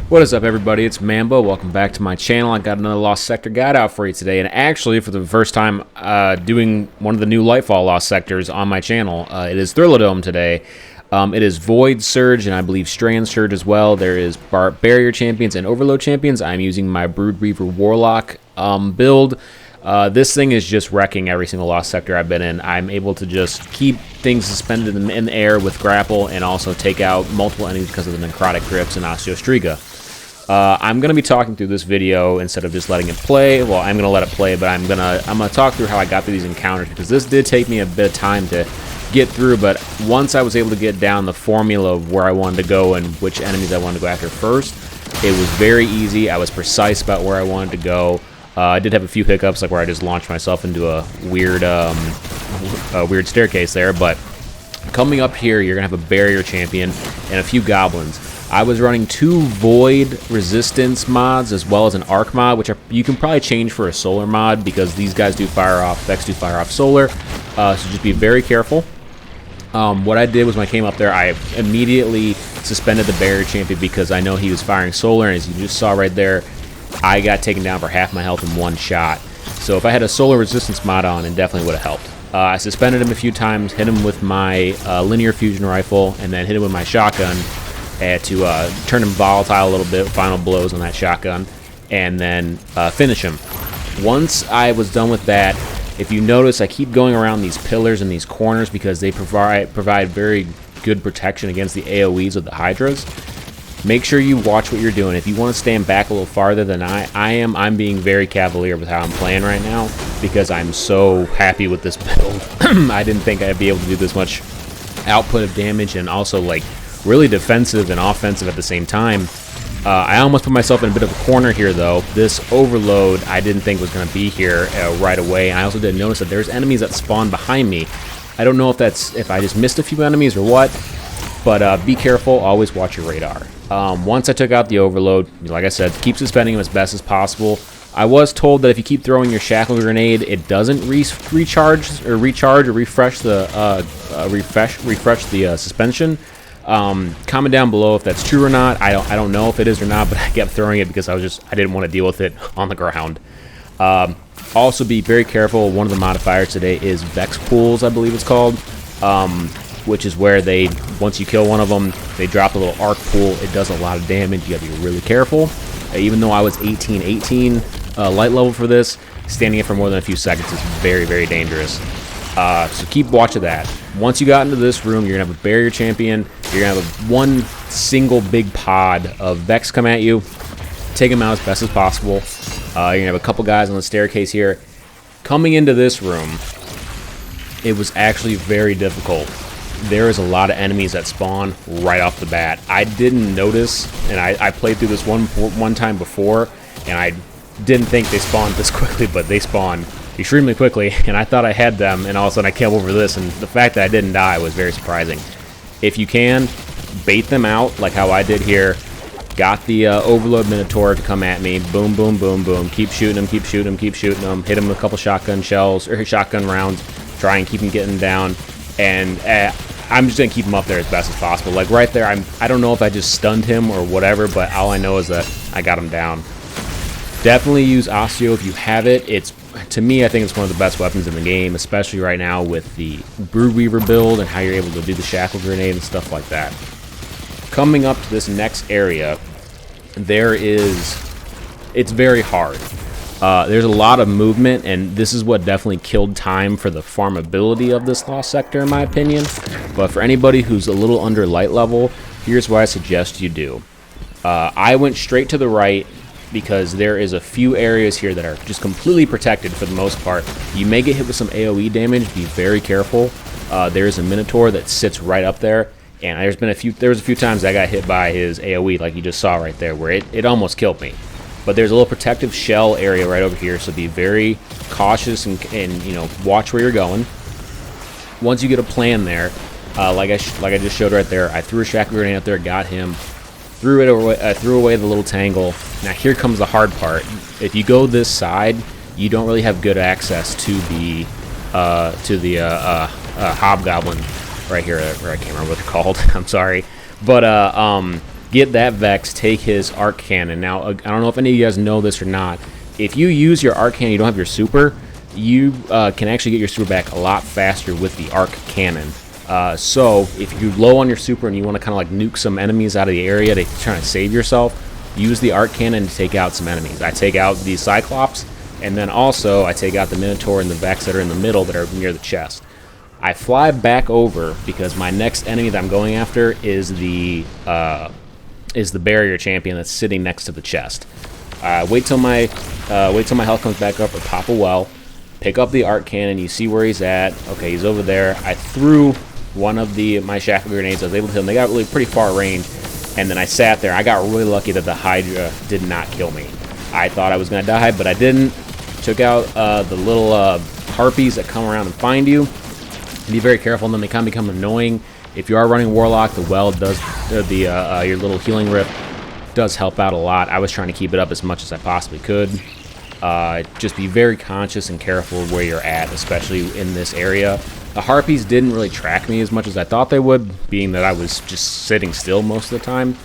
What is up, everybody? It's Mambo. Welcome back to my channel. I got another Lost Sector guide out for you today, and actually for the first time doing one of the new Lightfall Lost Sectors on my channel. It is Thrilladome today. It is Void Surge and I believe Strand Surge as well. There is Barrier Champions and Overload Champions. I'm using my BROODWEAVER Warlock build. This thing is just wrecking every single Lost Sector I've been in. I'm able to just keep things suspended in the air with grapple and also take out multiple enemies because of the necrotic grips and OSTEOSTRIGA. I'm going to be talking through this video instead of just letting it play. Well, I'm going to let it play, but I'm gonna talk through how I got through these encounters, because this did take me a bit of time to get through, but once I was able to get down the formula of where I wanted to go and which enemies I wanted to go after first, it was very easy. I was precise about where I wanted to go. I did have a few hiccups, like where I just launched myself into a weird staircase there, but coming up here, you're going to have a Barrier Champion and a few Goblins. I was running 2 Void Resistance mods as well as an Arc mod, which you can probably change for a Solar mod because these guys do fire off, Vex do fire off Solar, so just be very careful. What I did was when I came up there, I immediately suspended the Barrier Champion because I know he was firing Solar, and as you just saw right there, I got taken down for half my health in one shot. So if I had a Solar Resistance mod on, it definitely would have helped. I suspended him a few times, hit him with my linear fusion rifle, and then hit him with my shotgun to turn him volatile a little bit, final blows on that shotgun, and then finish him. Once I was done with that, if you notice, I keep going around these pillars and these corners because they provide very good protection against the AoEs of the Hydras. Make sure you watch what you're doing. If you want to stand back a little farther than I am, I'm being very cavalier with how I'm playing right now because I'm so happy with this build. I didn't think I'd be able to do this much output of damage and also like really defensive and offensive at the same time. I almost put myself in a bit of a corner here, though. This Overload I didn't think was going to be here right away. I also did notice that there's enemies that spawn behind me. I don't know if I just missed a few enemies or what, but be careful. Always watch your radar. Once I took out the Overload, like I said, keep suspending him as best as possible. I was told that if you keep throwing your shackle grenade, it doesn't refresh the suspension. Comment down below if that's true or not. I don't know if it is or not, but I kept throwing it because I didn't want to deal with it on the ground. Also be very careful. One of the modifiers today is Vex pools, I believe it's called, which is where once you kill one of them, they drop a little arc pool. It does a lot of damage. You got to be really careful. Even though I was 18 light level for this, standing it for more than a few seconds is very, very dangerous. So keep watch of that. Once you got into this room, you're going to have a Barrier Champion. You're going to have one single big pod of Vex come at you. Take them out as best as possible. You're going to have a couple guys on the staircase here. Coming into this room, it was actually very difficult. There is a lot of enemies that spawn right off the bat. I didn't notice, and I played through this one time before, and I didn't think they spawned this quickly, but they spawned extremely quickly, and I thought I had them, and all of a sudden I came over this, and the fact that I didn't die was very surprising. If you can, bait them out like how I did here. Got the Overload Minotaur to come at me. Boom, boom, boom, boom. Keep shooting them, keep shooting them, keep shooting them. Hit them with a couple shotgun shells, or shotgun rounds. Try and keep them getting down, and I'm just going to keep him up there as best as possible. Like right there, I don't know if I just stunned him or whatever, but all I know is that I got him down. Definitely use Osteo if you have it. To me, I think it's one of the best weapons in the game, especially right now with the BROODWEAVER build and how you're able to do the shackle grenade and stuff like that. Coming up to this next area, it's very hard. There's a lot of movement, and this is what definitely killed time for the farmability of this Lost Sector, in my opinion. But for anybody who's a little under light level, here's what I suggest you do. I went straight to the right, because there is a few areas here that are just completely protected for the most part. You may get hit with some AoE damage. Be very careful. There is a Minotaur that sits right up there, and there was a few times I got hit by his AoE, like you just saw right there, where it almost killed me. But there's a little protective shell area right over here, so be very cautious and you know, watch where you're going. Once you get a plan there, like I just showed right there, I threw a shackle grenade out there, got him. Threw away the little tangle. Now here comes the hard part. If you go this side, you don't really have good access to the hobgoblin right here. I can't remember what they're called. I'm sorry, but get that Vex, take his arc cannon. Now, I don't know if any of you guys know this or not. If you use your arc cannon, you don't have your super, you can actually get your super back a lot faster with the arc cannon. So if you're low on your super and you want to kind of like nuke some enemies out of the area to try to save yourself, use the arc cannon to take out some enemies. I take out the Cyclops, and then also I take out the Minotaur and the Vex that are in the middle that are near the chest. I fly back over because my next enemy that I'm going after is the barrier champion that's sitting next to the chest. Wait till my health comes back up, or pop a well, pick up the arc cannon. You see where he's at. Okay, he's over there. I threw one of my shackle grenades. I was able to hit him. They got really pretty far range, and then I sat there. I got really lucky that the Hydra did not kill me. I thought I was gonna die, but I didn't. Took out the little harpies that come around and find you. Be very careful, and then they kind of become annoying. If you are running Warlock, the well does your little healing rift does help out a lot. I was trying to keep it up as much as I possibly could. Just be very conscious and careful where you're at, especially in this area. The harpies didn't really track me as much as I thought they would, being that I was just sitting still most of the time.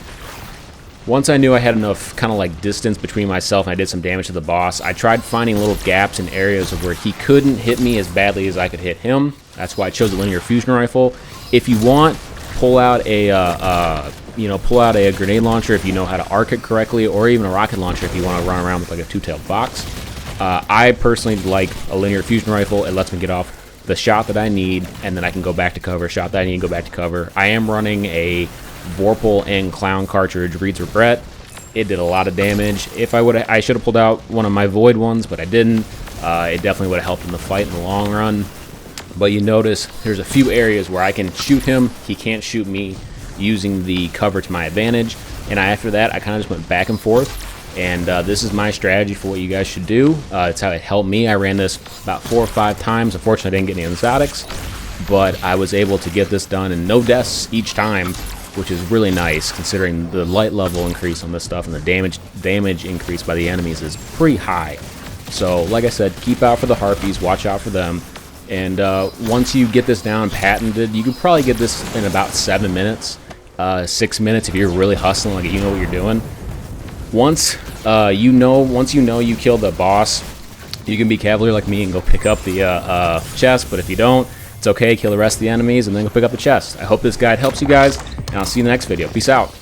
Once I knew I had enough kind of like distance between myself and I did some damage to the boss, I tried finding little gaps in areas of where he couldn't hit me as badly as I could hit him. That's why I chose the linear fusion rifle. If you want, pull out a grenade launcher if you know how to arc it correctly, or even a rocket launcher if you want to run around with like a two-tailed fox. I personally like a linear fusion rifle. It lets me get off the shot that I need, and then I can go back to cover. Shot that I need, go back to cover. I am running a Vorpal and Clown cartridge, Reed's Regret. It did a lot of damage. If I should have pulled out one of my Void ones, but I didn't. It definitely would have helped in the fight in the long run. But you notice there's a few areas where I can shoot him. He can't shoot me, using the cover to my advantage. And after that, I kind of just went back and forth. And this is my strategy for what you guys should do. It's how it helped me. I ran this about 4 or 5 times. Unfortunately, I didn't get any exotics, but I was able to get this done and no deaths each time, which is really nice considering the light level increase on this stuff, and the damage increase by the enemies is pretty high. So like I said, keep out for the harpies, watch out for them. And once you get this down patented, you can probably get this in about 7 minutes, 6 minutes if you're really hustling, like you know what you're doing. Once you know you killed the boss, you can be cavalier like me and go pick up the chest. But if you don't, it's okay. Kill the rest of the enemies and then go pick up the chest. I hope this guide helps you guys, and I'll see you in the next video. Peace out.